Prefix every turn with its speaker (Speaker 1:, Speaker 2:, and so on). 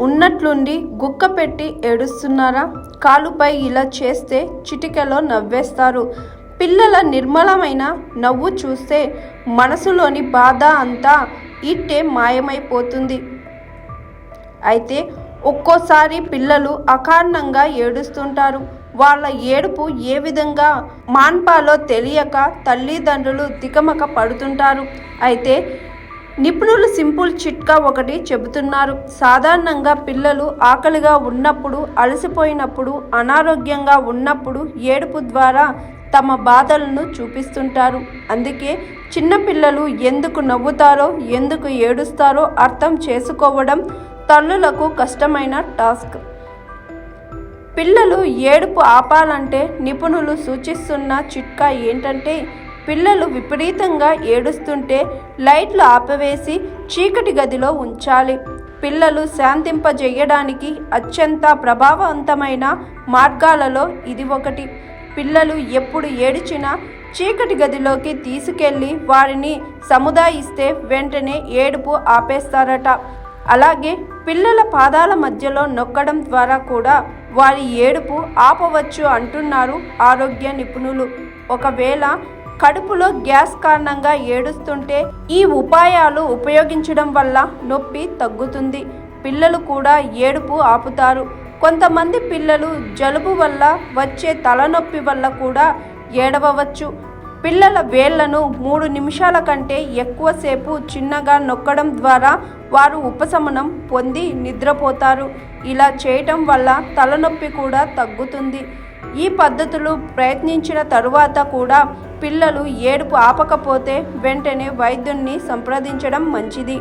Speaker 1: ఉన్నట్లుండి గుక్క పెట్టి ఏడుస్తున్నారా? కాలుపై ఇలా చేస్తే చిటికెలో నవ్వేస్తారు. పిల్లల నిర్మలమైన నవ్వు చూస్తే మనసులోని బాధ అంతా ఇట్టే మాయమైపోతుంది. అయితే ఒక్కోసారి పిల్లలు అకారణంగా ఏడుస్తుంటారు. వాళ్ళ ఏడుపు ఏ విధంగా మాన్పాలో తెలియక తల్లిదండ్రులు తికమక పడుతుంటారు. అయితే నిపుణులు సింపుల్ చిట్కా ఒకటి చెబుతున్నారు. సాధారణంగా పిల్లలు ఆకలిగా ఉన్నప్పుడు, అలసిపోయినప్పుడు, అనారోగ్యంగా ఉన్నప్పుడు ఏడుపు ద్వారా తమ బాధలను చూపిస్తుంటారు. అందుకే చిన్నపిల్లలు ఎందుకు నవ్వుతారో, ఎందుకు ఏడుస్తారో అర్థం చేసుకోవడం తల్లులకు కష్టమైన టాస్క్. పిల్లలు ఏడుపు ఆపాలంటే నిపుణులు సూచిస్తున్న చిట్కా ఏంటంటే, పిల్లలు విపరీతంగా ఏడుస్తుంటే లైట్లు ఆపివేసి చీకటి గదిలో ఉంచాలి. పిల్లలు శాంతింపజేయడానికి అత్యంత ప్రభావవంతమైన మార్గాలలో ఇది ఒకటి. పిల్లలు ఎప్పుడు ఏడిచినా చీకటి గదిలోకి తీసుకెళ్ళి వారిని సముదాయిస్తే వెంటనే ఏడుపు ఆపేస్తారట. అలాగే పిల్లల పాదాల మధ్యలో నొక్కడం ద్వారా కూడా వారి ఏడుపు ఆపవచ్చు అంటున్నారు ఆరోగ్య నిపుణులు. ఒకవేళ కడుపులో గ్యాస్ కారణంగా ఏడుస్తుంటే ఈ ఉపాయాలు ఉపయోగించడం వల్ల నొప్పి తగ్గుతుంది. పిల్లలు కూడా ఏడుపు ఆపుతారు. కొంతమంది పిల్లలు జలుబు వల్ల వచ్చే తలనొప్పి వల్ల కూడా ఏడవవచ్చు. పిల్లల వేళ్లను 3 నిమిషాల కంటే ఎక్కువసేపు చిన్నగా నొక్కడం ద్వారా వారు ఉపశమనం పొంది నిద్రపోతారు. ఇలా చేయటం వల్ల తలనొప్పి కూడా తగ్గుతుంది. ఈ పద్ధతులు ప్రయత్నించిన తరువాత కూడా పిల్లలు ఏడుపు ఆపకపోతే వెంటనే వైద్యున్ని సంప్రదించడం మంచిది.